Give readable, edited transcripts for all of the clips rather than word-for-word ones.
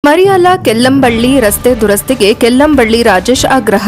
ಮರಿಯಾಲ ಕೆಲ್ಲಂಬಳ್ಳಿ ರಸ್ತೆ ದುರಸ್ತಿಗೆ ಕೆಲ್ಲಂಬಳ್ಳಿ ರಾಜೇಶ್ ಆಗ್ರಹ.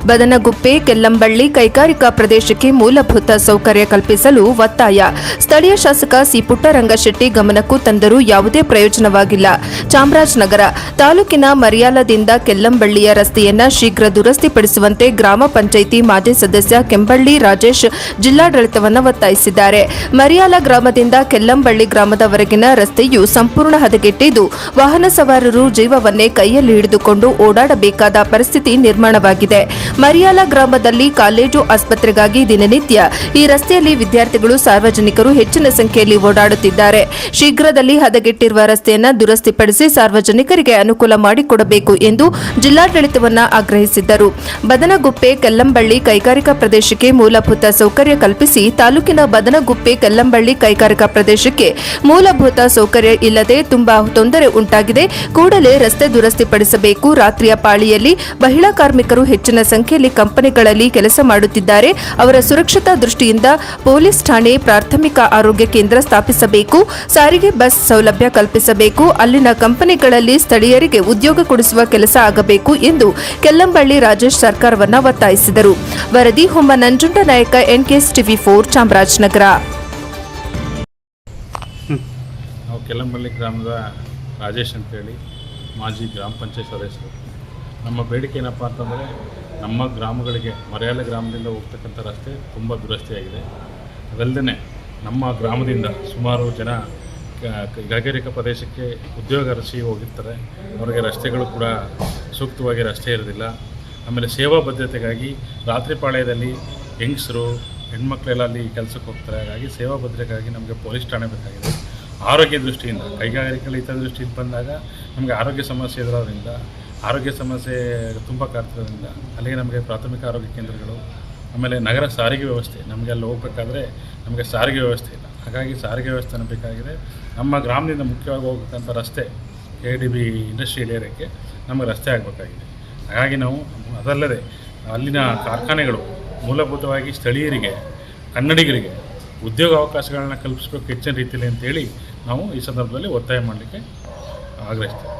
ಬದನಗುಪ್ಪೆ ಕೆಲ್ಲಂಬಳ್ಳಿ ಕೈಗಾರಿಕಾ ಪ್ರದೇಶಕ್ಕೆ ಮೂಲಭೂತ ಸೌಕರ್ಯ ಕಲ್ಪಿಸಲು ಒತ್ತಾಯ. ಸ್ಥಳೀಯ ಶಾಸಕ ಸಿ ಪುಟ್ಟರಂಗಶೆಟ್ಟಿ ಗಮನಕ್ಕೂ ತಂದರೂ ಯಾವುದೇ ಪ್ರಯೋಜನವಾಗಿಲ್ಲ. ಚಾಮರಾಜನಗರ ತಾಲೂಕಿನ ಮರಿಯಾಲದಿಂದ ಕೆಲ್ಲಂಬಳ್ಳಿಯ ರಸ್ತೆಯನ್ನು ಶೀಘ್ರ ದುರಸ್ತಿಪಡಿಸುವಂತೆ ಗ್ರಾಮ ಪಂಚಾಯಿತಿ ಮಾಜಿ ಸದಸ್ಯ ಕೆಂಬಳ್ಳಿ ರಾಜೇಶ್ ಜಿಲ್ಲಾಡಳಿತವನ್ನು ಒತ್ತಾಯಿಸಿದ್ದಾರೆ. ಮರಿಯಾಲ ಗ್ರಾಮದಿಂದ ಕೆಲ್ಲಂಬಳ್ಳಿ ಗ್ರಾಮದವರೆಗಿನ ರಸ್ತೆಯು ಸಂಪೂರ್ಣ ಹದಗೆಟ್ಟಿದ್ದು ವಾಹನ ಸವಾರರು ಜೀವವನ್ನೇ ಕೈಯಲ್ಲಿ ಹಿಡಿದುಕೊಂಡು ಓಡಾಡಬೇಕಾದ ಪರಿಸ್ಥಿತಿ ನಿರ್ಮಾಣವಾಗಿದೆ. ಮರಿಯಾಲ ಗ್ರಾಮದಲ್ಲಿ ಕಾಲೇಜು ಆಸ್ಪತ್ರೆಗಾಗಿ ದಿನನಿತ್ಯ ಈ ರಸ್ತೆಯಲ್ಲಿ ವಿದ್ಯಾರ್ಥಿಗಳು ಸಾರ್ವಜನಿಕರು ಹೆಚ್ಚಿನ ಸಂಖ್ಯೆಯಲ್ಲಿ ಓಡಾಡುತ್ತಿದ್ದಾರೆ. ಶೀಘ್ರದಲ್ಲಿ ಹದಗೆಟ್ಟಿರುವ ರಸ್ತೆಯನ್ನು ದುರಸ್ತಿಪಡಿಸಿ ಸಾರ್ವಜನಿಕರಿಗೆ ಅನುಕೂಲ ಮಾಡಿಕೊಡಬೇಕು ಎಂದು ಜಿಲ್ಲಾಡಳಿತವನ್ನು ಆಗ್ರಹಿಸಿದ್ದರು. ಬದನಗುಪ್ಪೆ ಕೆಲ್ಲಂಬಳ್ಳಿ ಕೈಗಾರಿಕಾ ಪ್ರದೇಶಕ್ಕೆ ಮೂಲಭೂತ ಸೌಕರ್ಯ ಕಲ್ಪಿಸಿ. ತಾಲೂಕಿನ ಬದನಗುಪ್ಪೆ ಕೆಲ್ಲಂಬಳ್ಳಿ ಕೈಗಾರಿಕಾ ಪ್ರದೇಶಕ್ಕೆ ಮೂಲಭೂತ ಸೌಕರ್ಯ ಇಲ್ಲದೆ ತುಂಬಾ ತೊಂದರೆ ಉಂಟಾಗಿದೆ. ಕೂಡಲೇ ರಸ್ತೆ ದುರಸ್ತಿಪಡಿಸಬೇಕು. ರಾತ್ರಿಯ ಪಾಳಿಯಲ್ಲಿ ಮಹಿಳಾ ಕಾರ್ಮಿಕರು ಹೆಚ್ಚಿನ ಸಂಖ್ಯೆಯಲ್ಲಿ ಕಂಪನಿಗಳಲ್ಲಿ ಕೆಲಸ ಮಾಡುತ್ತಿದ್ದಾರೆ. ಅವರ ಸುರಕ್ಷತಾ ದೃಷ್ಟಿಯಿಂದ ಪೊಲೀಸ್ ಠಾಣೆ, ಪ್ರಾಥಮಿಕ ಆರೋಗ್ಯ ಕೇಂದ್ರ ಸ್ಥಾಪಿಸಬೇಕು. ಸಾರಿಗೆ ಬಸ್ ಸೌಲಭ್ಯ ಕಲ್ಪಿಸಬೇಕು. ಅಲ್ಲಿನ ಕಂಪನಿಗಳಲ್ಲಿ ಸ್ಥಳೀಯರಿಗೆ ಉದ್ಯೋಗ ಕೊಡಿಸುವ ಕೆಲಸ ಆಗಬೇಕು ಎಂದು ಕೆಲ್ಲಂಬಳ್ಳಿ ರಾಜೇಶ್ ಸರ್ಕಾರವನ್ನು ಒತ್ತಾಯಿಸಿದರು. ವರದಿ ಹೊಮ್ಮ ನಂಜುಂಡನಾಯಕ, ಎನ್ಕೆಎಸ್ ಟಿವಿ 4, ಚಾಮರಾಜನಗರ. ನಾವು ಕೆಲ್ಲಂಬಳ್ಳಿ ಗ್ರಾಮದ ರಾಜೇಶ್ ಅಂತೇಳಿ ಮಾಜಿ ಗ್ರಾಮ ಪಂಚಾಯತ್ ಸದಸ್ಯರು. ನಮ್ಮ ಬೇಡಿಕೆ ಏನಪ್ಪ ಅಂತಂದರೆ, ನಮ್ಮ ಗ್ರಾಮಗಳಿಗೆ ಮರಿಯಾಲ ಗ್ರಾಮದಿಂದ ಹೋಗ್ತಕ್ಕಂಥ ರಸ್ತೆ ತುಂಬ ದುರಸ್ತಿಯಾಗಿದೆ. ಅದಲ್ಲದೆ ನಮ್ಮ ಗ್ರಾಮದಿಂದ ಸುಮಾರು ಜನ ಕೈಗಾರಿಕಾ ಪ್ರದೇಶಕ್ಕೆ ಉದ್ಯೋಗ ಅರಸಿ ಹೋಗಿರ್ತಾರೆ. ಅವರಿಗೆ ರಸ್ತೆಗಳು ಕೂಡ ಸೂಕ್ತವಾಗಿ ರಸ್ತೆ ಇರೋದಿಲ್ಲ. ಆಮೇಲೆ ಸೇವಾ ಭದ್ರತೆಗಾಗಿ ರಾತ್ರಿ ಪಾಳ್ಯದಲ್ಲಿ ಹೆಂಗಸರು ಹೆಣ್ಮಕ್ಳೆಲ್ಲ ಅಲ್ಲಿ ಕೆಲಸಕ್ಕೆ ಹೋಗ್ತಾರೆ. ಹಾಗಾಗಿ ಸೇವಾ ಭದ್ರತೆಗಾಗಿ ನಮಗೆ ಪೊಲೀಸ್ ಠಾಣೆ ಬೇಕಾಗಿದೆ. ಆರೋಗ್ಯ ದೃಷ್ಟಿಯಿಂದ ಕೈಗಾರಿಕೆಗಳ ಹಿತದೃಷ್ಟಿಯಿಂದ ಬಂದಾಗ ನಮಗೆ ಆರೋಗ್ಯ ಸಮಸ್ಯೆ ಇರೋದ್ರಿಂದ, ಆರೋಗ್ಯ ಸಮಸ್ಯೆ ತುಂಬ ಕಾಡ್ತಿರೋದ್ರಿಂದ ಅಲ್ಲಿಗೆ ನಮಗೆ ಪ್ರಾಥಮಿಕ ಆರೋಗ್ಯ ಕೇಂದ್ರಗಳು, ಆಮೇಲೆ ನಗರ ಸಾರಿಗೆ ವ್ಯವಸ್ಥೆ, ನಮಗೆ ಅಲ್ಲಿ ಹೋಗ್ಬೇಕಾದ್ರೆ ನಮಗೆ ಸಾರಿಗೆ ವ್ಯವಸ್ಥೆ ಇಲ್ಲ. ಹಾಗಾಗಿ ಸಾರಿಗೆ ವ್ಯವಸ್ಥೆನ ಬೇಕಾಗಿದೆ. ನಮ್ಮ ಗ್ರಾಮದಿಂದ ಮುಖ್ಯವಾಗಿ ಹೋಗ್ಬೇಕಂತ ರಸ್ತೆ KDB ಇಂಡಸ್ಟ್ರಿಯಲ್ ಏರಿಯಾಕ್ಕೆ ನಮಗೆ ರಸ್ತೆ ಆಗಬೇಕಾಗಿದೆ. ಹಾಗಾಗಿ ನಾವು ಅದಲ್ಲದೆ ಅಲ್ಲಿನ ಕಾರ್ಖಾನೆಗಳು ಮೂಲಭೂತವಾಗಿ ಸ್ಥಳೀಯರಿಗೆ, ಕನ್ನಡಿಗರಿಗೆ ಉದ್ಯೋಗ ಅವಕಾಶಗಳನ್ನ ಕಲ್ಪಿಸಬೇಕು ಹೆಚ್ಚಿನ ರೀತಿಯಲ್ಲಿ ಅಂತೇಳಿ ನಾವು ಈ ಸಂದರ್ಭದಲ್ಲಿ ಒತ್ತಾಯ ಮಾಡಲಿಕ್ಕೆ ಆಗ್ರಹಿಸ್ತೇವೆ.